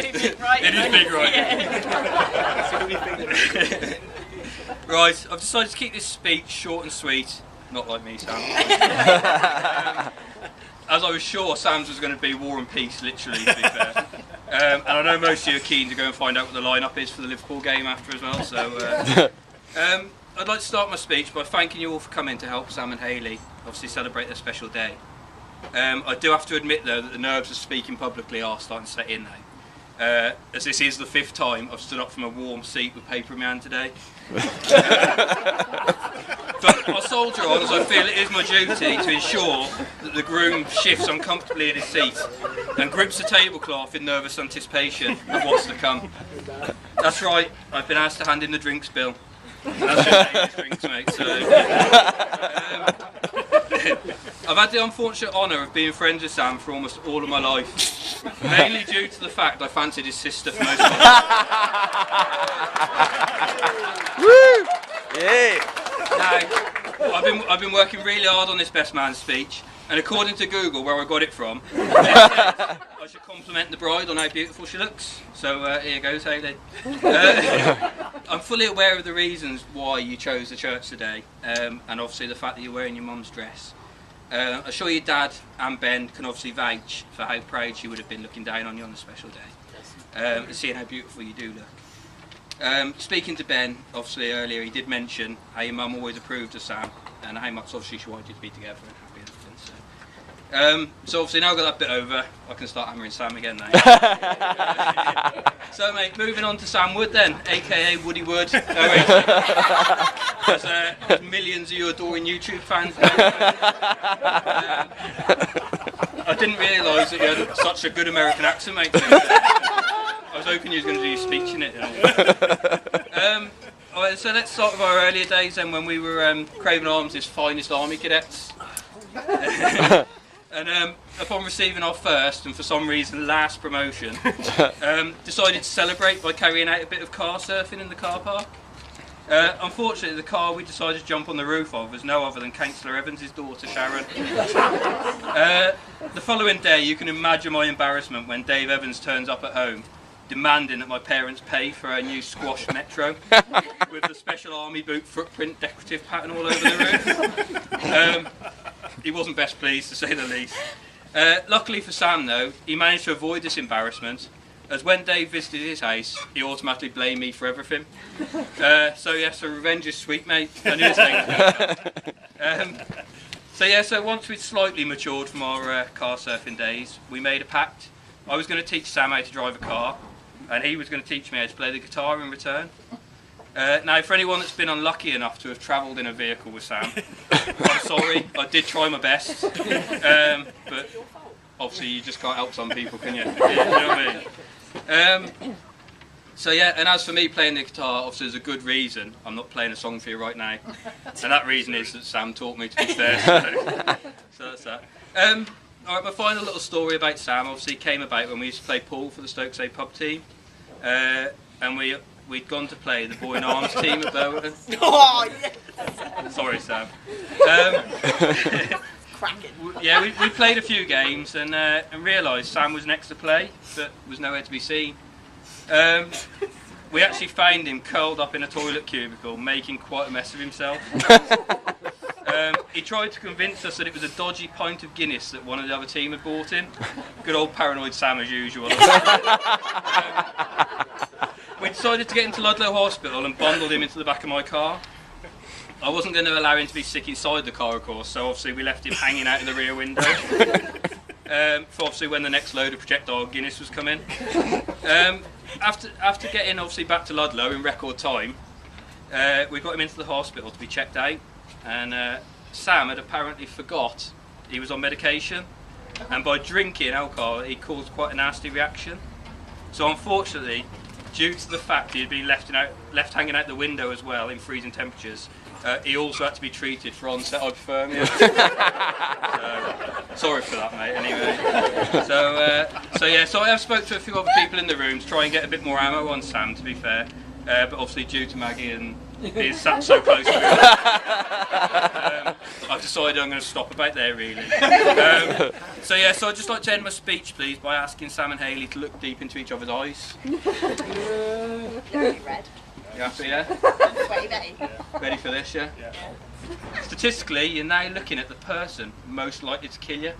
pretty big, right? It is big, right? Yeah. Right, I've decided to keep this speech short and sweet. Not like me, Sam. As I was sure Sam's was going to be War and Peace, literally, to be fair. And I know most of you are keen to go and find out what the lineup is for the Liverpool game after as well. So, I'd like to start my speech by thanking you all for coming to help Sam and Hayley obviously celebrate their special day. I do have to admit though that the nerves of speaking publicly are starting to set in now. As this is the 5th time I've stood up from a warm seat with paper in my hand today. But I'll soldier on as I feel it is my duty to ensure that the groom shifts uncomfortably in his seat and grips the tablecloth in nervous anticipation of what's to come. That's right, I've been asked to hand in the drinks bill. That's just drinks, mate. So, I've had the unfortunate honour of being friends with Sam for almost all of my life, mainly due to the fact I fancied his sister for most of my life. Woo! Yeah. Now, I've been working really hard on this best man speech, and according to Google, where I got it from, it says I should compliment the bride on how beautiful she looks. So here goes, Hayley. I'm fully aware of the reasons why you chose the church today, and obviously the fact that you're wearing your mum's dress. I'm sure your dad and Ben can obviously vouch for how proud she would have been looking down on you on the special day, and seeing how beautiful you do look. Speaking to Ben, obviously earlier, he did mention how your mum always approved of Sam and how much obviously she wanted you to be together and happy and everything. So obviously now I've got that bit over, I can start hammering Sam again now. So mate, moving on to Sam Wood then, aka Woody Wood. There's millions of you adoring YouTube fans now. I didn't realise that you had such a good American accent, mate. I was hoping you was going to do your speech in it. Alright, so let's start with our earlier days then, when we were Craven Arms' finest army cadets. And upon receiving our first, and for some reason last promotion, decided to celebrate by carrying out a bit of car surfing in the car park. Unfortunately, the car we decided to jump on the roof of was no other than Councillor Evans' daughter, Sharon. The following day, you can imagine my embarrassment when Dave Evans turns up at home, demanding that my parents pay for a new squash Metro, with the special army boot footprint decorative pattern all over the roof. He wasn't best pleased, to say the least. Luckily for Sam, though, he managed to avoid this embarrassment, as when Dave visited his house, he automatically blamed me for everything. So revenge is sweet, mate. I knew this so once we'd slightly matured from our car surfing days, we made a pact. I was going to teach Sam how to drive a car, and he was going to teach me how to play the guitar in return. Now, for anyone that's been unlucky enough to have travelled in a vehicle with Sam, I'm sorry, I did try my best, but obviously you just can't help some people, can you? You know what I mean? And as for me playing the guitar, obviously there's a good reason I'm not playing a song for you right now, and that reason is that Sam taught me, to be fair, so that's that. Alright, my final little story about Sam obviously came about when we used to play pool for the Stokesay pub team, and we'd gone to play the Boy in Arms team at Burton. Oh, yes! Sorry, Sam. Cracking. Yeah, we played a few games and realised Sam was next to play, but was nowhere to be seen. We actually found him curled up in a toilet cubicle, making quite a mess of himself. He tried to convince us that it was a dodgy pint of Guinness that one of the other team had bought him. Good old paranoid Sam as usual. We decided to get him to Ludlow Hospital and bundled him into the back of my car. I wasn't going to allow him to be sick inside the car, of course, so obviously we left him hanging out of the rear window. For obviously when the next load of projectile Guinness was coming. After getting obviously back to Ludlow in record time, we got him into the hospital to be checked out, and Sam had apparently forgot he was on medication, and by drinking alcohol he caused quite a nasty reaction. So unfortunately, due to the fact he had been left hanging out the window as well in freezing temperatures, he also had to be treated for onset hypothermia. So, sorry for that, mate. Anyway, so I have spoke to a few other people in the room to try and get a bit more ammo on Sam, to be fair, but obviously due to Maggie and being sat so close to him, I've I've decided I'm going to stop about there, really. So yeah, so I'd just like to end my speech, please, by asking Sam and Hayley to look deep into each other's eyes. Red. You happy, yeah? Ready? Ready for this, yeah? Yeah. Statistically, you're now looking at the person most likely to kill you.